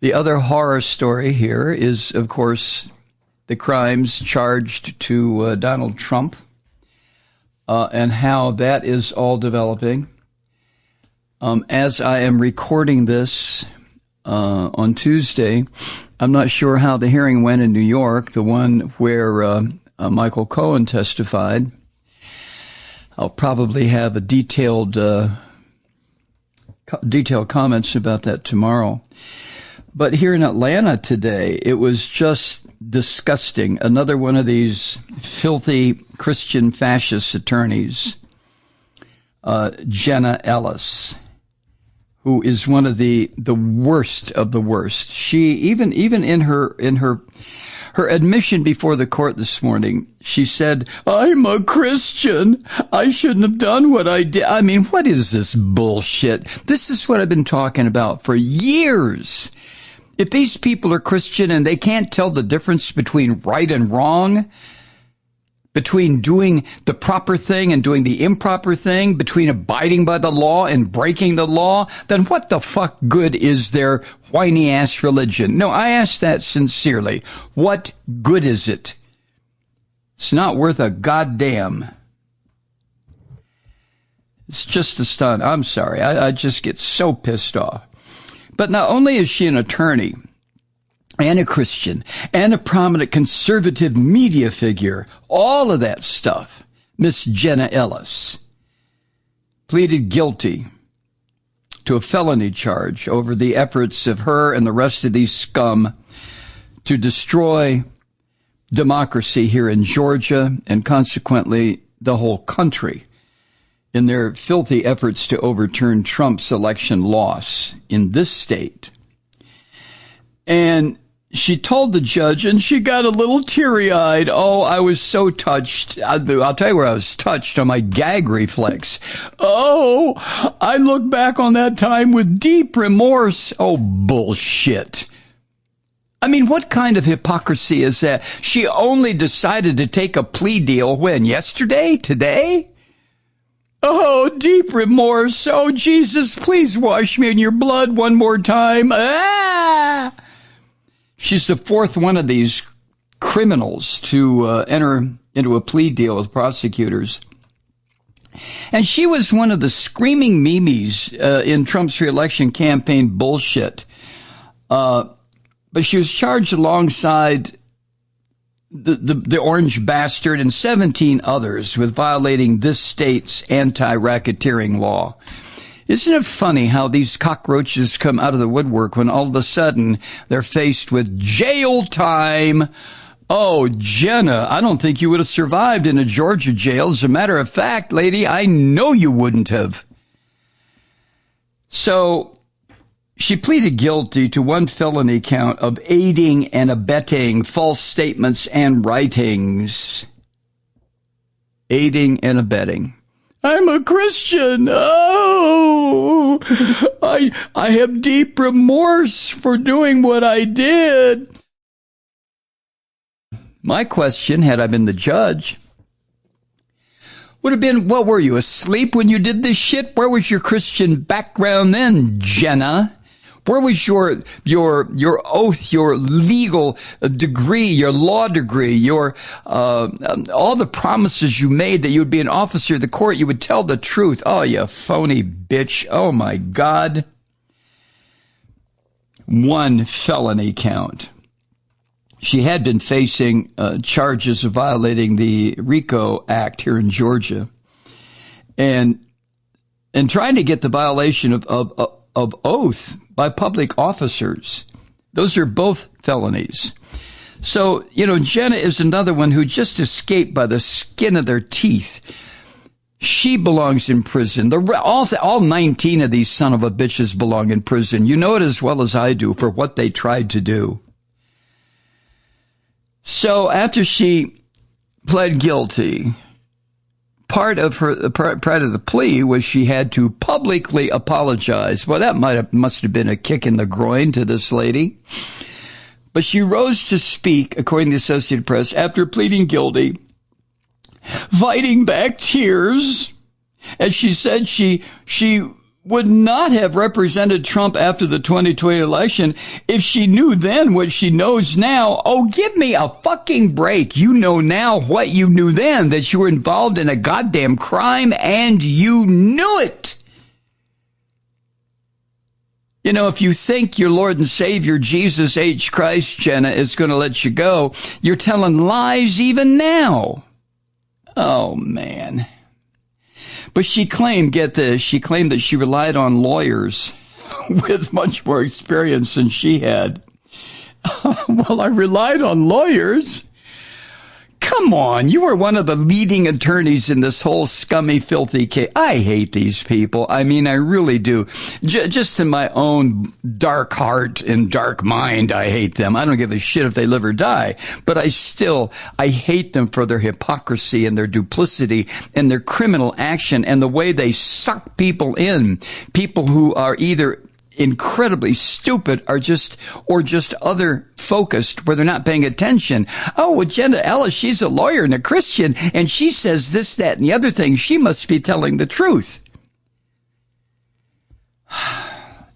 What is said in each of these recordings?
The other horror story here is, of course, the crimes charged to Donald Trump and how that is all developing. As I am recording this on Tuesday, I'm not sure how the hearing went in New York, the one where Michael Cohen testified. I'll probably have a detailed comments about that tomorrow. But here in Atlanta today, it was just disgusting. Another one of these filthy Christian fascist attorneys, Jenna Ellis, who is one of the worst of the worst. She even in her admission before the court this morning, she said, "I'm a Christian. I shouldn't have done what I did." I mean, what is this bullshit? This is what I've been talking about for years. If these people are Christian and they can't tell the difference between right and wrong, between doing the proper thing and doing the improper thing, between abiding by the law and breaking the law, then what the fuck good is their whiny-ass religion? No, I ask that sincerely. What good is it? It's not worth a goddamn. It's just a stunt. I'm sorry. I just get so pissed off. But not only is she an attorney and a Christian and a prominent conservative media figure, all of that stuff, Miss Jenna Ellis pleaded guilty to a felony charge over the efforts of her and the rest of these scum to destroy democracy here in Georgia and consequently the whole country in their filthy efforts to overturn Trump's election loss in this state. And she told the judge, and she got a little teary-eyed. Oh, I was so touched. I'll tell you where I was touched, on my gag reflex. Oh, I look back on that time with deep remorse. Oh, bullshit. I mean, what kind of hypocrisy is that? She only decided to take a plea deal when? Yesterday? Today? Oh, deep remorse. Oh, Jesus, please wash me in your blood one more time. Ah! She's the fourth one of these criminals to enter into a plea deal with prosecutors. And she was one of the screaming memes in Trump's reelection campaign bullshit. But she was charged alongside the orange bastard and 17 others with violating this state's anti-racketeering law. Isn't it funny how these cockroaches come out of the woodwork when all of a sudden they're faced with jail time? Oh, Jenna, I don't think you would have survived in a Georgia jail. As a matter of fact, lady, I know you wouldn't have. So she pleaded guilty to one felony count of aiding and abetting false statements and writings. Aiding and abetting. I'm a Christian. Oh, I have deep remorse for doing what I did. My question, had I been the judge, would have been, what were you, asleep when you did this shit? Where was your Christian background then, Jenna? Where was your oath, your legal degree, your law degree, your all the promises you made that you would be an officer of the court, you would tell the truth? Oh, you phony bitch. Oh, my God. One felony count. She had been facing charges of violating the RICO Act here in Georgia and trying to get the violation of oath by public officers. Those are both felonies. So, Jenna is another one who just escaped by the skin of their teeth. She belongs in prison. All 19 of these son of a bitches belong in prison. You know it as well as I do for what they tried to do. So after she pled guilty, part of the plea was she had to publicly apologize. Well, that must have been a kick in the groin to this lady. But she rose to speak, according to the Associated Press, after pleading guilty, fighting back tears, as she said she would not have represented Trump after the 2020 election if she knew then what she knows now. Oh, give me a fucking break. You know now what you knew then, that you were involved in a goddamn crime and you knew it. You know, if you think your Lord and Savior, Jesus H. Christ, Jenna, is going to let you go, you're telling lies even now. Oh, man. But she claimed, get this, she claimed that she relied on lawyers with much more experience than she had. Well, I relied on lawyers. Come on, you were one of the leading attorneys in this whole scummy, filthy case. I hate these people. I mean, I really do. Just in my own dark heart and dark mind, I hate them. I don't give a shit if they live or die. But I hate them for their hypocrisy and their duplicity and their criminal action and the way they suck people in. People who are either incredibly stupid or just other focused where they're not paying attention. Oh, well, Jenna Ellis, she's a lawyer and a Christian, and she says this, that, and the other thing. She must be telling the truth.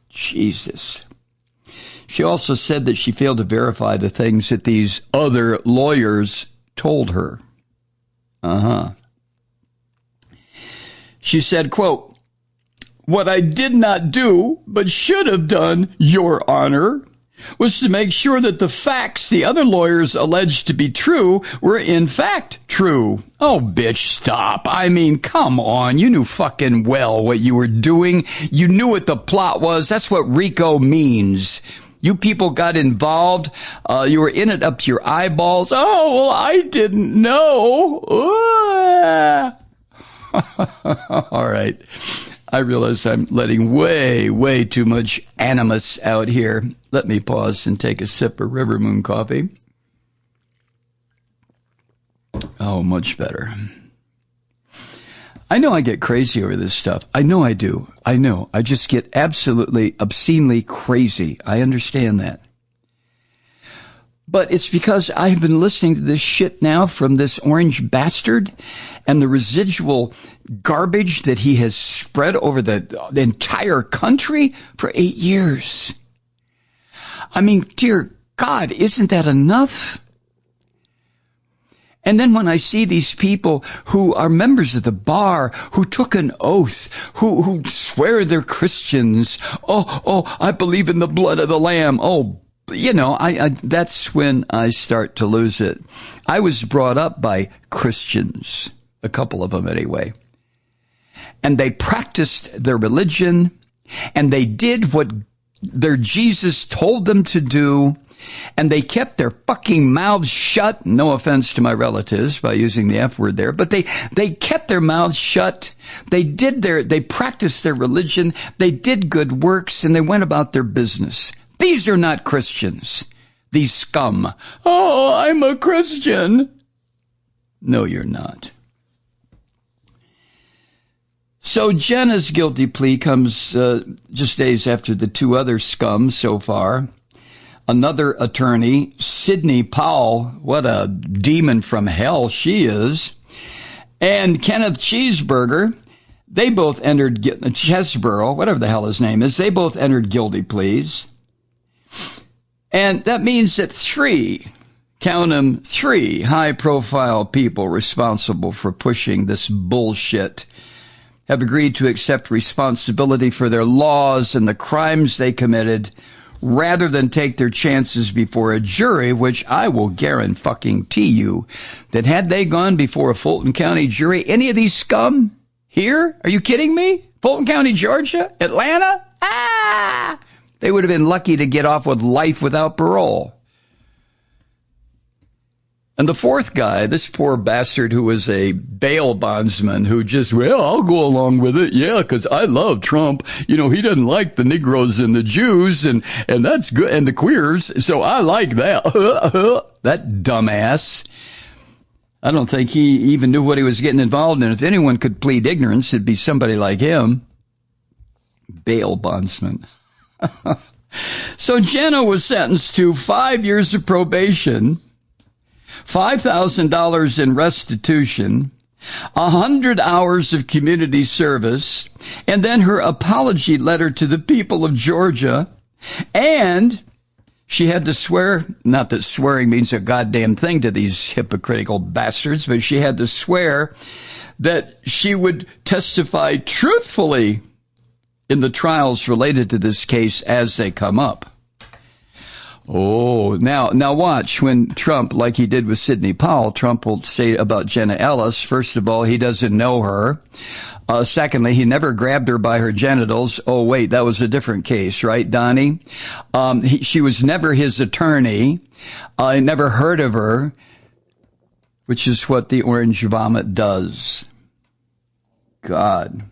Jesus. She also said that she failed to verify the things that these other lawyers told her. She said, quote, "What I did not do, but should have done, Your Honor, was to make sure that the facts the other lawyers alleged to be true were in fact true." Oh, bitch, stop. I mean, come on. You knew fucking well what you were doing. You knew what the plot was. That's what RICO means. You people got involved. You were in it up to your eyeballs. Oh, well, I didn't know. All right. I realize I'm letting way too much animus out here. Let me pause and take a sip of River Moon coffee. Oh, much better. I know I get crazy over this stuff. I know I do. I know. I just get absolutely, obscenely crazy. I understand that. But it's because I've been listening to this shit now from this orange bastard and the residual garbage that he has spread over the entire country for 8 years. I mean, dear God, isn't that enough? And then when I see these people who are members of the bar, who took an oath, who swear they're Christians, I believe in the blood of the Lamb. Oh, you know, I that's when I start to lose it. I was brought up by Christians, a couple of them anyway. And they practiced their religion, and they did what their Jesus told them to do, and they kept their fucking mouths shut. No offense to my relatives by using the F word there, but they kept their mouths shut. They practiced their religion, they did good works, and they went about their business. These are not Christians. These scum. Oh, I'm a Christian. No, you're not. So Jenna's guilty plea comes just days after the two other scum so far. Another attorney, Sidney Powell, what a demon from hell she is, and Kenneth Cheeseburger, they both entered, Chesborough, whatever the hell his name is, they both entered guilty pleas. And that means that three high-profile people responsible for pushing this bullshit have agreed to accept responsibility for their laws and the crimes they committed rather than take their chances before a jury, which I will guarantee you that had they gone before a Fulton County jury, any of these scum here, are you kidding me? Fulton County, Georgia? Atlanta? They would have been lucky to get off with life without parole. And the fourth guy, this poor bastard who was a bail bondsman who just, well, I'll go along with it. Yeah, because I love Trump. You know, he doesn't like the Negroes and the Jews, and that's good, and the queers. So I like that. That dumbass. I don't think he even knew what he was getting involved in. If anyone could plead ignorance, it'd be somebody like him. Bail bondsman. So Jenna was sentenced to 5 years of probation, $5,000 in restitution, 100 hours of community service, and then her apology letter to the people of Georgia. And she had to swear, not that swearing means a goddamn thing to these hypocritical bastards, but she had to swear that she would testify truthfully in the trials related to this case as they come up. Oh, now watch when Trump, like he did with Sidney Powell, Trump will say about Jenna Ellis, first of all, he doesn't know her. Secondly, he never grabbed her by her genitals. Oh, wait, that was a different case, right, Donnie? She was never his attorney. I never heard of her, which is what the orange vomit does. God.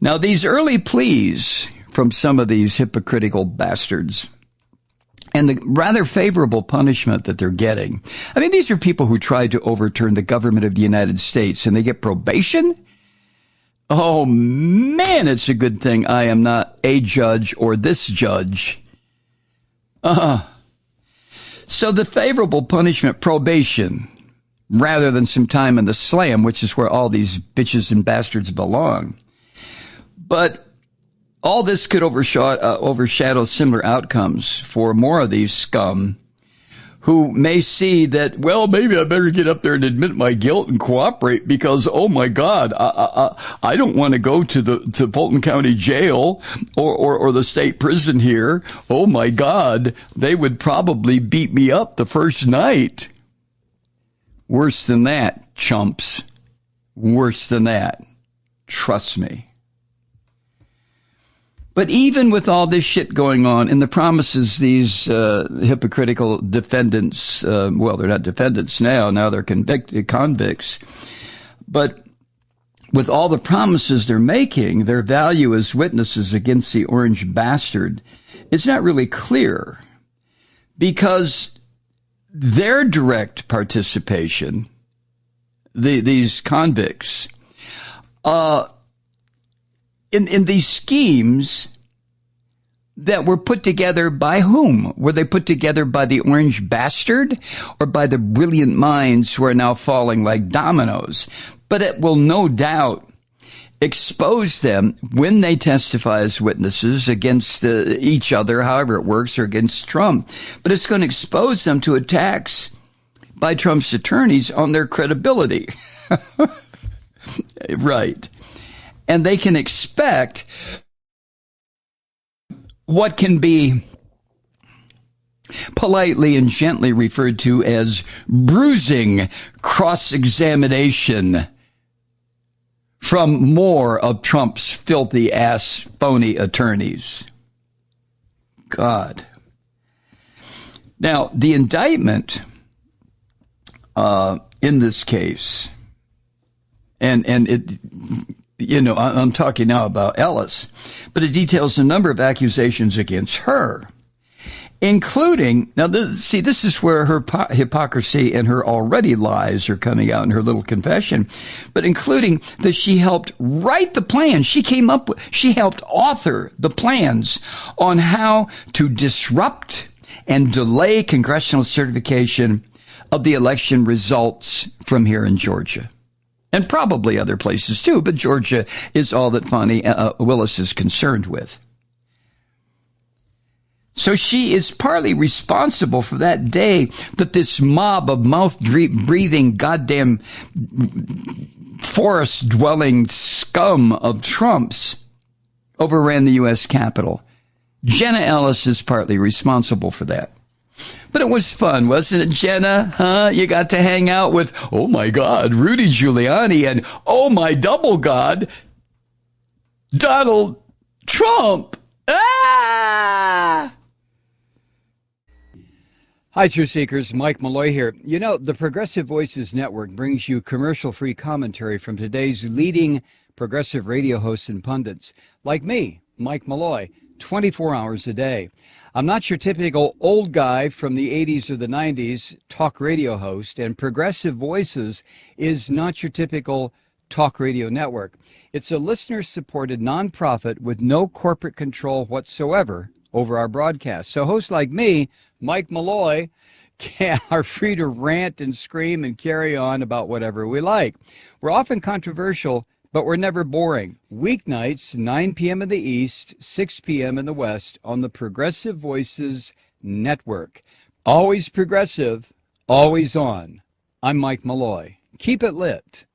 Now, these early pleas from some of these hypocritical bastards and the rather favorable punishment that they're getting. I mean, these are people who tried to overturn the government of the United States and they get probation? Oh, man, it's a good thing I am not a judge or this judge. So the favorable punishment, probation, rather than some time in the slam, which is where all these bitches and bastards belong. But all this could overshadow similar outcomes for more of these scum who may see that, well, maybe I better get up there and admit my guilt and cooperate because, oh my God, I don't want to go to Fulton County Jail or the state prison here. Oh my God, they would probably beat me up the first night. Worse than that, chumps. Worse than that. Trust me. But even with all this shit going on and the promises these hypocritical defendants, well, they're not defendants now they're convicts. But with all the promises they're making, their value as witnesses against the orange bastard is not really clear because their direct participation, these convicts, in these schemes that were put together by whom? Were they put together by the orange bastard or by the brilliant minds who are now falling like dominoes? But it will no doubt expose them when they testify as witnesses against each other, however it works, or against Trump. But it's going to expose them to attacks by Trump's attorneys on their credibility. Right. And they can expect what can be politely and gently referred to as bruising cross-examination from more of Trump's filthy ass phony attorneys. God. Now, the indictment in this case, and it, you know, I'm talking now about Ellis, but it details a number of accusations against her, including, now, this is where her hypocrisy and her already lies are coming out in her little confession, but including that she helped write the plan. She helped author the plans on how to disrupt and delay congressional certification of the election results from here in Georgia. And probably other places too, but Georgia is all that Fani Willis is concerned with. So she is partly responsible for that day that this mob of mouth-breathing, goddamn forest-dwelling scum of Trumps overran the U.S. Capitol. Jenna Ellis is partly responsible for that. But it was fun, wasn't it, Jenna? Huh? You got to hang out with, oh my God, Rudy Giuliani, and oh my double God, Donald Trump. Ah! Hi, Truth Seekers. Mike Malloy here. You know, the Progressive Voices Network brings you commercial-free commentary from today's leading progressive radio hosts and pundits, like me, Mike Malloy, 24 hours a day. I'm not your typical old guy from the 80s or the 90s talk radio host, and Progressive Voices is not your typical talk radio network. It's a listener-supported nonprofit with no corporate control whatsoever over our broadcast. So hosts like me, Mike Malloy, are free to rant and scream and carry on about whatever we like. We're often controversial, but we're never boring. Weeknights, 9 p.m. in the East, 6 p.m. in the West on the Progressive Voices Network. Always progressive, always on. I'm Mike Malloy. Keep it lit.